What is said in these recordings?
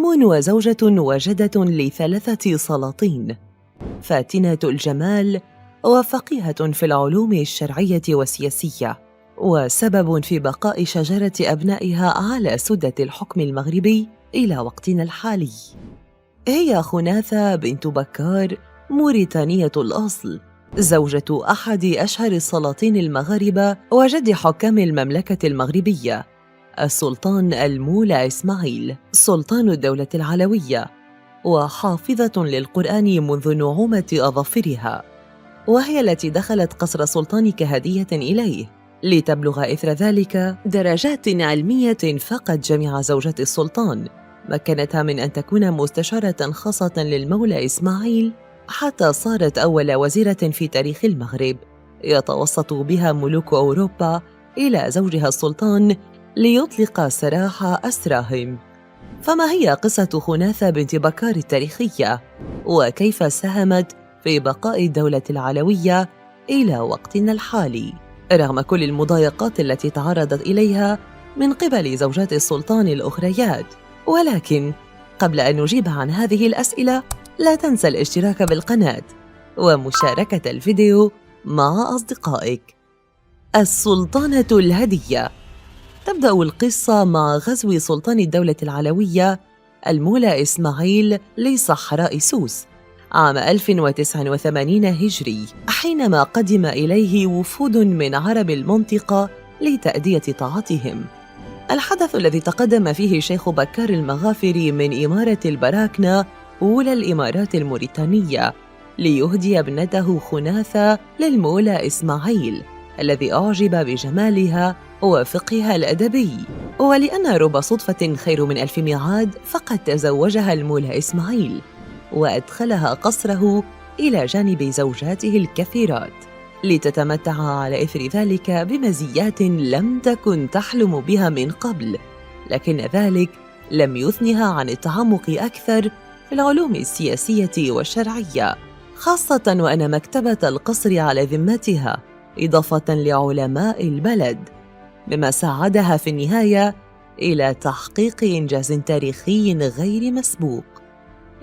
وزوجة وجدة ل3 سلاطين، فاتنة الجمال وفقيهة في العلوم الشرعية والسياسية، وسبب في بقاء شجرة أبنائها على سدة الحكم المغربي إلى وقتنا الحالي. هي خناثة بنت بكار، موريتانية الأصل، زوجة أحد أشهر السلاطين المغاربة وجد حكام المملكة المغربية، السلطان المولى إسماعيل سلطان الدولة العلوية، وحافظة للقرآن منذ نعومة أظافرها، وهي التي دخلت قصر السلطان كهدية إليه، لتبلغ إثر ذلك درجات علمية فقط جميع زوجات السلطان، مكنتها من أن تكون مستشارة خاصة للمولى إسماعيل، حتى صارت أول وزيرة في تاريخ المغرب يتوسط بها ملوك أوروبا إلى زوجها السلطان ليطلق سراح أسراهم. فما هي قصة خناثة بنت بكار التاريخية؟ وكيف ساهمت في بقاء الدولة العلوية إلى وقتنا الحالي رغم كل المضايقات التي تعرضت إليها من قبل زوجات السلطان الأخريات؟ ولكن قبل أن نجيب عن هذه الأسئلة، لا تنسى الاشتراك بالقناة ومشاركة الفيديو مع أصدقائك. السلطانة الهدية. تبدأ القصة مع غزو سلطان الدولة العلوية المولى إسماعيل لصحراء سوس عام 1089 هجري، حينما قدم إليه وفود من عرب المنطقة لتأدية طاعتهم. الحدث الذي تقدم فيه شيخ بكار المغافري من إمارة البراكنة أولى الإمارات الموريتانية ليهدي ابنته خناثة للمولى إسماعيل الذي أعجب بجمالها وفقهها الأدبي، ولأن رب صدفة خير من 1000 ميعاد، فقد تزوجها المولى إسماعيل وأدخلها قصره إلى جانب زوجاته الكثيرات لتتمتع على إثر ذلك بمزيات لم تكن تحلم بها من قبل، لكن ذلك لم يثنها عن التعمق أكثر في العلوم السياسية والشرعية، خاصة وأن مكتبة القصر على ذمتها إضافة لعلماء البلد، مما ساعدها في النهاية إلى تحقيق إنجاز تاريخي غير مسبوق،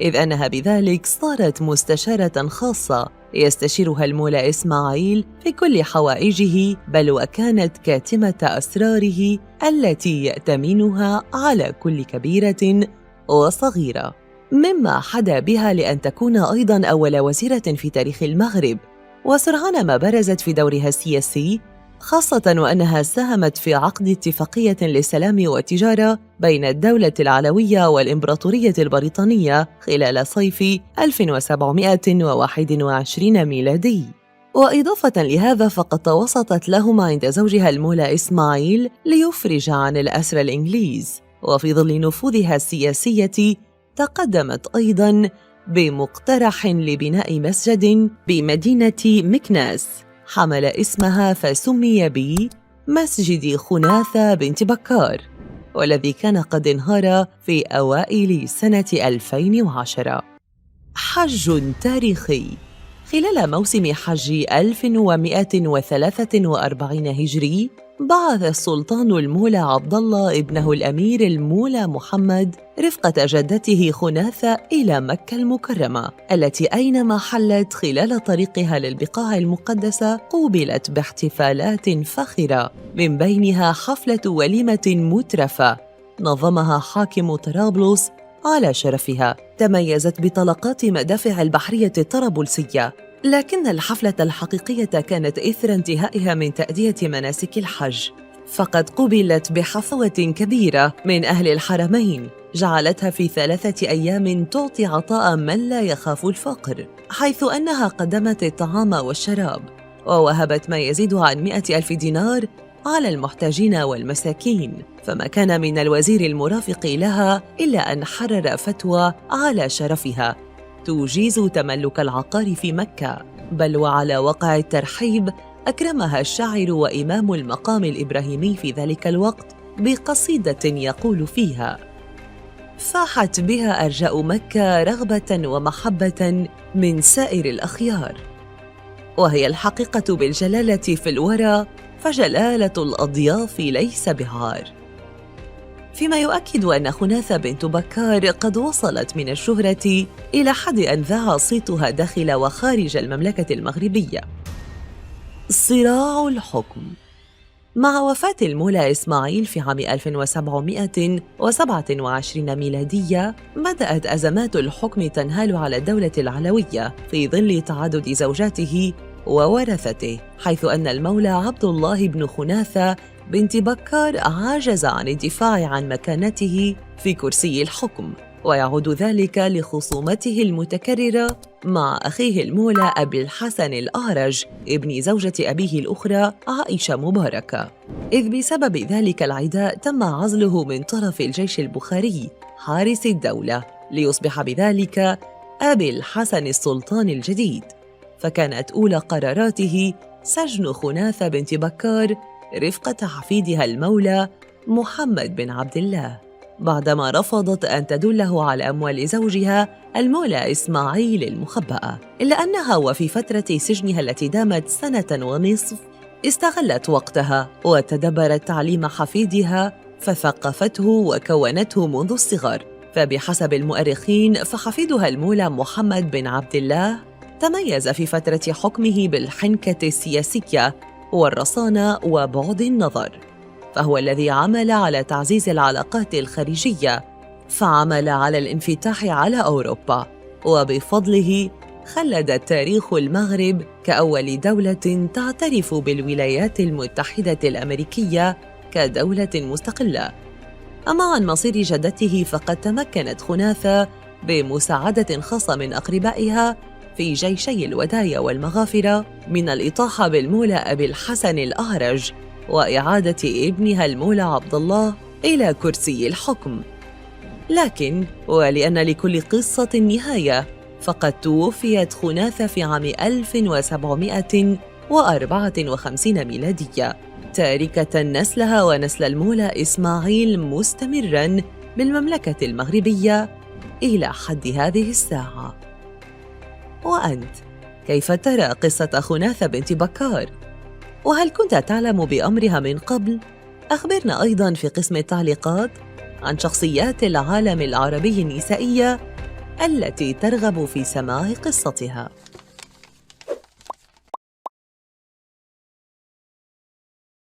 إذ أنها بذلك صارت مستشارة خاصة يستشيرها المولى إسماعيل في كل حوائجه، بل وكانت كاتمة أسراره التي يأتمنها على كل كبيرة وصغيرة، مما حدا بها لأن تكون أيضاً أول وزيرة في تاريخ المغرب، وسرعان ما برزت في دورها السياسي، خاصة وأنها ساهمت في عقد اتفاقية للسلام والتجارة بين الدولة العلوية والإمبراطورية البريطانية خلال صيف 1721 ميلادي. وإضافة لهذا فقد توسطت لهما عند زوجها المولى إسماعيل ليفرج عن الأسرى الإنجليز، وفي ظل نفوذها السياسية تقدمت أيضاً بمقترح لبناء مسجد بمدينة مكناس حمل اسمها فسمي بمسجد خناثة بنت بكار، والذي كان قد انهار في أوائل سنة 2010. حج تاريخي. خلال موسم حج 1143 هجري بعث السلطان المولى عبد الله ابنه الأمير المولى محمد رفقة جدته خناثة إلى مكة المكرمة، التي أينما حلت خلال طريقها للبقاع المقدسة قوبلت باحتفالات فاخرة، من بينها حفلة وليمة مترفة نظمها حاكم طرابلس على شرفها، تميزت بطلقات مدافع البحرية الطرابلسية، لكن الحفلة الحقيقية كانت إثر انتهائها من تأدية مناسك الحج، فقد قُبلت بحفوة كبيرة من أهل الحرمين جعلتها في 3 أيام تعطي عطاء من لا يخاف الفقر، حيث أنها قدمت الطعام والشراب ووهبت ما يزيد عن 100,000 دينار على المحتاجين والمساكين، فما كان من الوزير المرافق لها إلا أن حرر فتوى على شرفها تجيز تملك العقار في مكة، بل وعلى وقع الترحيب أكرمها الشاعر وإمام المقام الإبراهيمي في ذلك الوقت بقصيدة يقول فيها: فاحت بها أرجاء مكة رغبة ومحبة من سائر الأخيار، وهي الحقيقة بالجلالة في الورى، فجلالة الأضياف ليس بعار. فيما يؤكد أن خناثة بنت بكار قد وصلت من الشهرة إلى حد أن ذاع صيتها داخل وخارج المملكة المغربية. صراع الحكم. مع وفاة المولى إسماعيل في عام 1727 ميلادية، بدأت أزمات الحكم تنهال على الدولة العلوية في ظل تعدد زوجاته وورثته، حيث أن المولى عبد الله بن خناثة بنت بكار عجز عن الدفاع عن مكانته في كرسي الحكم، ويعود ذلك لخصومته المتكررة مع أخيه المولى أبي الحسن الأعرج ابن زوجة أبيه الأخرى عائشة مباركة، إذ بسبب ذلك العداء تم عزله من طرف الجيش البخاري حارس الدولة ليصبح بذلك أبي الحسن السلطان الجديد. فكانت أولى قراراته سجن خناثة بنت بكار رفقة حفيدها المولى محمد بن عبد الله، بعدما رفضت أن تدله على أموال زوجها المولى إسماعيل المخبأة، إلا أنها وفي فترة سجنها التي دامت 1.5 سنة استغلت وقتها وتدبرت تعليم حفيدها فثقفته وكونته منذ الصغر. فبحسب المؤرخين فحفيدها المولى محمد بن عبد الله تميز في فترة حكمه بالحنكة السياسية والرصانة وبعد النظر، فهو الذي عمل على تعزيز العلاقات الخارجية، فعمل على الانفتاح على أوروبا، وبفضله خلد التاريخ المغرب كأول دولة تعترف بالولايات المتحدة الأمريكية كدولة مستقلة. أما عن مصير جدته فقد تمكنت خناثة بمساعدة خاصة من أقربائها في جيشي الوداية والمغافرة من الإطاحة بالمولى أبي الحسن الأعرج وإعادة ابنها المولى عبد الله إلى كرسي الحكم. لكن ولأن لكل قصة نهاية، فقد توفيت خناثة في عام 1754 ميلادية، تاركة نسلها ونسل المولى إسماعيل مستمراً بالمملكة المغربية إلى حد هذه الساعة. وأنت كيف ترى قصة خناثة بنت بكار؟ وهل كنت تعلم بأمرها من قبل؟ أخبرنا أيضاً في قسم التعليقات عن شخصيات العالم العربي النسائية التي ترغب في سماع قصتها.